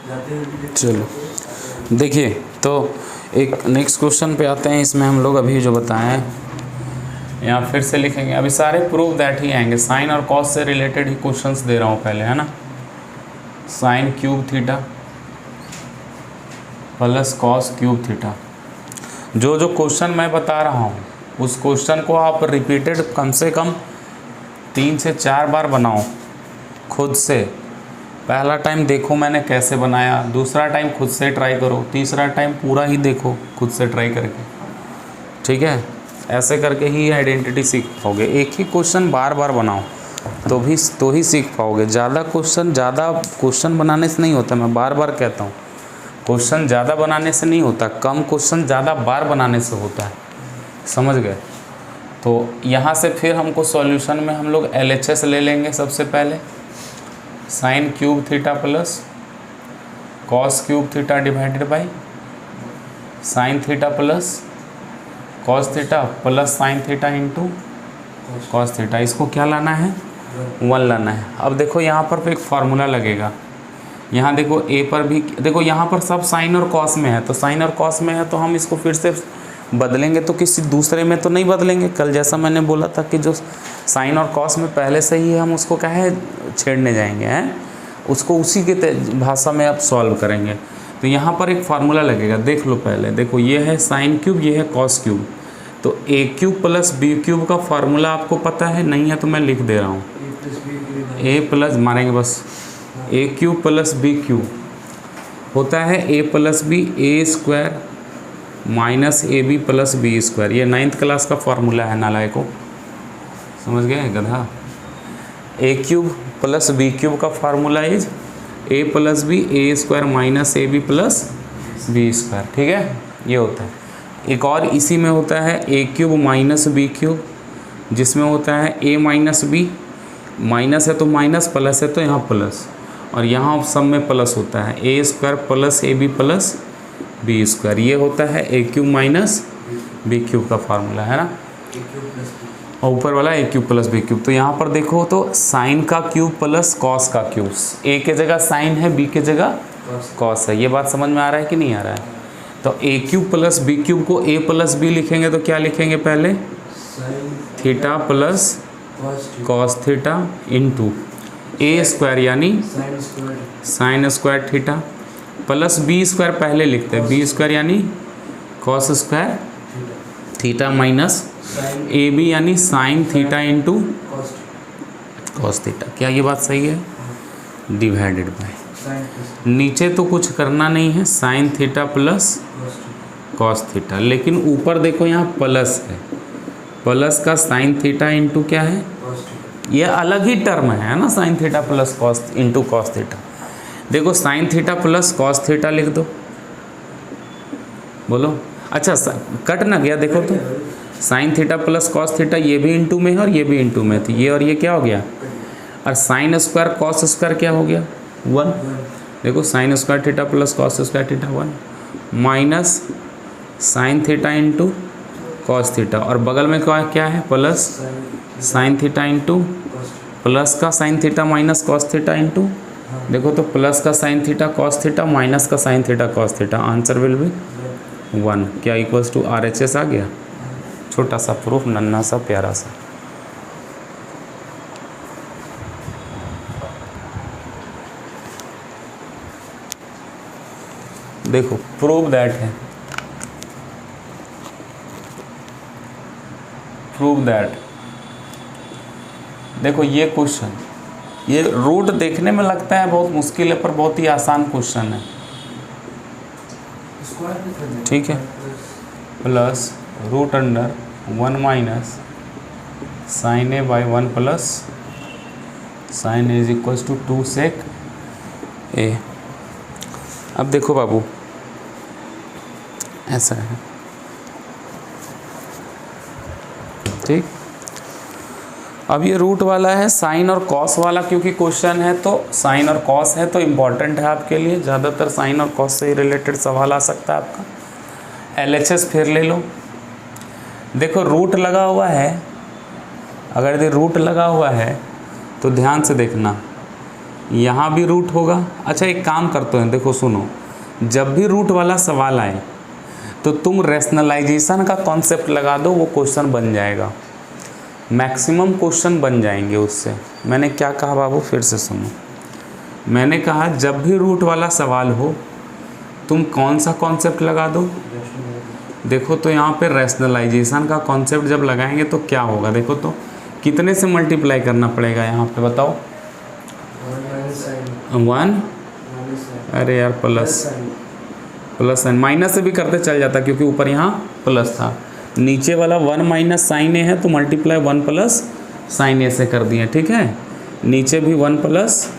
चलो देखिए, तो एक नेक्स्ट क्वेश्चन पे आते हैं। इसमें हम लोग अभी जो बताएं यहाँ फिर से लिखेंगे। अभी सारे प्रूव दैट ही आएंगे, साइन और कॉस से रिलेटेड ही क्वेश्चंस दे रहा हूँ पहले, है ना। Sine cube theta plus cos cube theta, जो जो क्वेश्चन मैं बता रहा हूँ उस क्वेश्चन को आप रिपीटेड कम से कम 3 से 4 बार बनाओ खुद से। पहला टाइम देखो मैंने कैसे बनाया, दूसरा टाइम खुद से ट्राई करो, तीसरा टाइम पूरा ही देखो खुद से ट्राई करके, ठीक है। ऐसे करके ही आइडेंटिटी सीख पाओगे। एक ही क्वेश्चन बार बार बनाओ तो ही सीख पाओगे। ज़्यादा क्वेश्चन बनाने से नहीं होता, मैं बार बार कहता हूँ, क्वेश्चन ज़्यादा बनाने से नहीं होता, कम क्वेश्चन ज़्यादा बार बनाने से होता है, समझ गए। तो यहाँ से फिर हमको सॉल्यूशन में हम लोग LHS ले लेंगे। सबसे पहले sine cube theta plus cos cube theta divided by sine theta plus cos theta plus sine theta into cos theta. इसको क्या लाना है, 1 लाना है। अब देखो यहाँ पर एक फार्मूला लगेगा, यहाँ देखो ए पर भी देखो, यहाँ पर सब साइन और कॉस में है, तो साइन और कॉस में है तो हम इसको फिर से बदलेंगे तो किसी दूसरे में तो नहीं बदलेंगे। कल जैसा मैंने बोला था कि जो साइन और कॉस में पहले से ही हम उसको क्या है छेड़ने जाएंगे, हैं उसको उसी के भाषा में आप सॉल्व करेंगे। तो यहाँ पर एक फार्मूला लगेगा, देख लो पहले। देखो ये है साइन क्यूब, ये है कॉस क्यूब, तो A cube plus B cube का फार्मूला आपको पता है, नहीं है तो मैं लिख दे रहा हूँ। ए प्लस मारेंगे बस, A cube plus B cube होता है A plus B A square minus A B plus B square. ये 9th क्लास का फार्मूला है, नालायक को समझ गए गधा। A cube plus B cube का formula is A plus B A square minus A B plus B square, ठीक है, ये होता है। एक और इसी में होता है A cube minus B cube, जिसमें होता है ए माइनस बी, माइनस है तो माइनस, प्लस है तो यहाँ प्लस, और यहाँ सब में प्लस होता है A square plus A B plus B square. ये होता है A cube minus B cube का फार्मूला, है ना, और ऊपर वाला A cube plus B cube. तो यहाँ पर देखो तो साइन का क्यूब प्लस कॉस का क्यूब, ए के जगह साइन है, बी के जगह कॉस है। ये बात समझ में आ रहा है कि नहीं आ रहा है। तो A cube plus B cube को ए प्लस बी लिखेंगे तो क्या लिखेंगे, पहले theta plus cos theta into A square यानी sine square theta plus B square पहले लिखते हैं, बी स्क्वायर यानी cos square theta minus A B यानी sine theta into cos theta. क्या ये बात सही है, डिवाइडेड बाय नीचे तो कुछ करना नहीं है, sign theta plus cos theta, लेकिन ऊपर देखो यहाँ प्लस है, प्लस का साइन थीटा इंटू क्या है, ये अलग ही टर्म है ना, sine theta plus cos into cos theta. देखो sine theta plus cos theta लिख दो, बोलो। अच्छा कट ना गया, देखो तो sine theta plus cos theta, ये भी इंटू में है और ये भी इंटू में, तो ये और ये क्या हो गया, और साइन स्क्वायर कॉस स्क्वायर क्या हो गया 1। देखो sine square theta plus cos square theta 1 minus sine theta into cos theta, और बगल में क्या है plus sine theta into plus का sine theta minus cos theta into, देखो तो प्लस का sine theta cos theta minus का sine theta cos theta, answer will be 1। क्या इक्वल्स टू RHS आ गया। छोटा सा प्रूफ, नन्हा सा प्यारा सा। देखो प्रूव दैट है, प्रूव दैट। देखो ये क्वेश्चन, ये रूट देखने में लगता है बहुत मुश्किल है पर बहुत ही आसान क्वेश्चन है, ठीक है। Plus root under 1 minus sine A by 1 plus sine A is equals to 2 sec A. अब देखो बाबू ऐसा है, ठीक। अब ये रूट वाला है, साइन और कॉस वाला क्योंकि क्वेश्चन है तो साइन और कॉस है तो इम्पॉर्टेंट है आपके लिए, ज़्यादातर साइन और कॉस से ही रिलेटेड सवाल आ सकता है आपका। LHS फिर ले लो। देखो रूट लगा हुआ है, अगर ये रूट लगा हुआ है तो ध्यान से देखना, यहाँ भी रूट होगा। अच्छा एक काम करते हैं, देखो सुनो, जब भी रूट वाला सवाल आए तो तुम रैशनलाइजेशन का कॉन्सेप्ट लगा दो, वो क्वेश्चन बन जाएगा, मैक्सिमम क्वेश्चन बन जाएंगे उससे। मैंने क्या कहा बाबू, फिर से सुनो। मैंने कहा जब भी रूट वाला सवाल हो तुम कौन सा कॉन्सेप्ट लगा दो। देखो तो यहाँ पे रैशनलाइजेशन का कॉन्सेप्ट जब लगाएंगे तो क्या होगा, देखो तो कितने से मल्टीप्लाई करना पड़ेगा यहाँ पे बताओ। 1, अरे यार प्लस साइन, माइनस से भी करते चल जाता क्योंकि ऊपर यहाँ प्लस था। नीचे वाला 1 माइनस साइन ए है तो मल्टीप्लाई 1 प्लस साइन ए से कर दिए, ठीक है। नीचे भी 1 प्लस,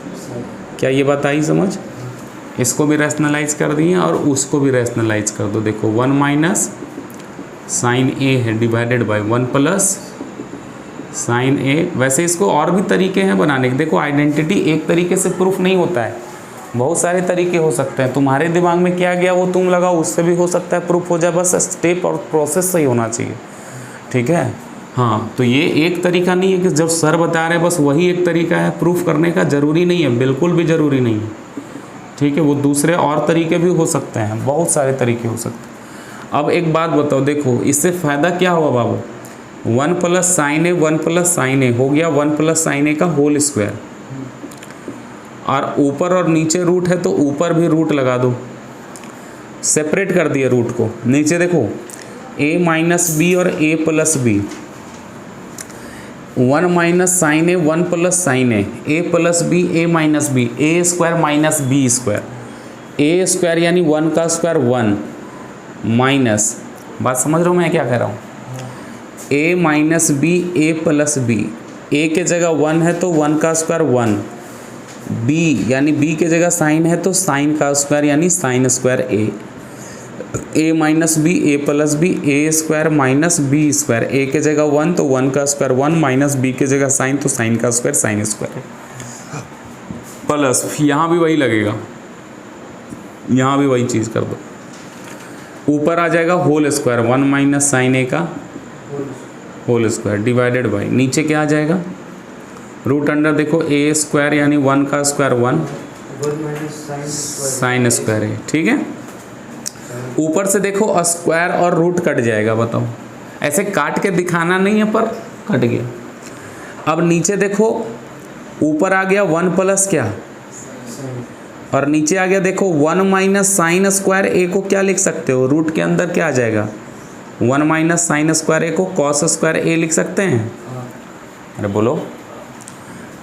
क्या ये बात आई समझ। इसको भी रैशनलाइज कर दिए और उसको भी रैशनलाइज कर दो। देखो 1 माइनस साइन ए है डिवाइडेड बाय 1 प्लस साइन ए। वैसे इसको और भी तरीके हैं बनाने के। देखो आइडेंटिटी एक तरीके से प्रूफ नहीं होता है, बहुत सारे तरीके हो सकते हैं। तुम्हारे दिमाग में क्या गया वो तुम लगाओ, उससे भी हो सकता है प्रूफ हो जाए, बस स्टेप और प्रोसेस सही होना चाहिए, ठीक है। हाँ तो ये एक तरीका नहीं है कि जब सर बता रहे हैं बस वही एक तरीका है प्रूफ करने का, ज़रूरी नहीं है, बिल्कुल भी ज़रूरी नहीं है, ठीक है। वो दूसरे और तरीके भी हो सकते हैं, बहुत सारे तरीके हो सकते हैं। अब एक बात बताओ, देखो इससे फ़ायदा क्या हुआ बाबू, 1 plus sine A 1 plus sine ए हो गया 1 प्लस साइन ए का होल स्क्वायर, और ऊपर और नीचे रूट है तो ऊपर भी रूट लगा दो, सेपरेट कर दिया रूट को। नीचे देखो a माइनस बी और a plus B, 1 minus sine A 1 plus sine A, a plus B a minus B, a square minus B square, a square यानी 1 का स्क्वायर 1 माइनस, बात समझ रहा हूँ मैं क्या कह रहा हूँ, a minus B a plus B, a के जगह 1 है तो 1 का स्क्वायर 1, b यानी b के जगह साइन है तो साइन का स्क्वायर यानी sine square a minus B A plus B, A square minus B square, A के जगह 1 तो 1 का स्क्वायर 1 माइनस बी के जगह साइन तो साइन का स्क्वायर साइन स्क्वायर प्लस, यहाँ भी वही लगेगा, यहाँ भी वही चीज़ कर दो। ऊपर आ जाएगा होल स्क्वायर 1 माइनस साइन ए का होल स्क्वायर डिवाइडेड बाई, नीचे क्या आ जाएगा रूट अंडर, देखो ए स्क्वायर यानी 1 का स्क्वायर 1 साइन स्क्वायर है, ठीक है। ऊपर से देखो स्क्वायर और रूट कट जाएगा, बताओ ऐसे काट के दिखाना नहीं है पर कट गया। अब नीचे देखो ऊपर आ गया 1 प्लस क्या और नीचे आ गया देखो 1 माइनस साइन स्क्वायर ए को क्या लिख सकते हो, रूट के अंदर क्या आ जाएगा 1 माइनस साइन स्क्वायर ए को कॉस स्क्वायर ए लिख सकते हैं, अरे बोलो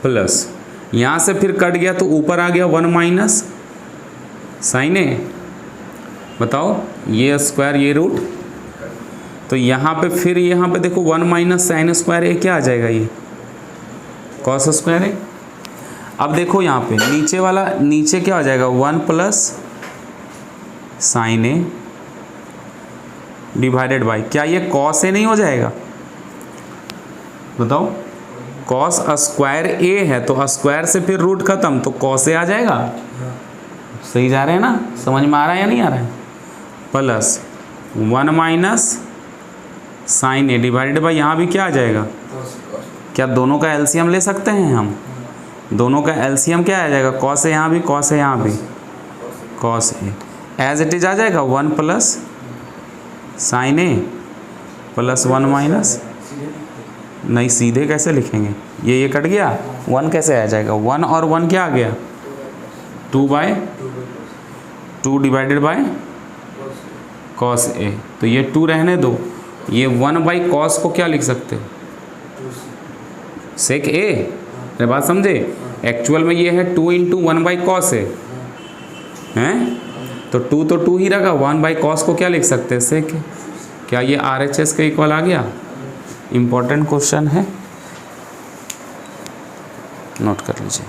प्लस, यहाँ से फिर कट गया तो ऊपर आ गया 1 माइनस साइन ए, बताओ ये स्क्वायर ये रूट, तो यहाँ पे फिर यहाँ पे देखो 1 माइनस साइन स्क्वायर ए क्या आ जाएगा ये कॉस स्क्वायर ए। अब देखो यहाँ पे नीचे वाला, नीचे क्या हो जाएगा 1 plus sine A divided by, क्या ये कॉस ए नहीं हो जाएगा, बताओ कॉस स्क्वायर ए है तो स्क्वायर से फिर रूट खत्म तो कॉस ए आ जाएगा, सही जा रहे हैं ना, समझ में आ रहा है या नहीं आ रहा है, plus 1 minus sine A divided by, यहाँ भी क्या आ जाएगा, क्या दोनों का एलसीएम ले सकते हैं हम, दोनों का एलसीएम क्या आ जाएगा कॉस ए, यहाँ भी कॉस ए यहाँ भी cos A, as it is आ जाएगा 1 plus sine A plus 1 minus, नहीं सीधे कैसे लिखेंगे, ये कट गया 1 कैसे आ जाएगा, 1 और 1 क्या आ गया 2/2 डिवाइडेड बाय कॉस ए, तो ये 2 रहने दो, ये 1 बाई कॉस को क्या लिख सकते हो सेक ए, अरे बात समझे, एक्चुअल में ये है 2 इंटू 1 बाई कॉस ए हैं, तो 2 तो 2 ही रखा, 1 बाई कॉस को क्या लिख सकते हैं सेक ए, क्या ये RHS का इक्वल आ गया, इम्पोर्टेंट क्वेश्चन है, नोट कर लीजिए।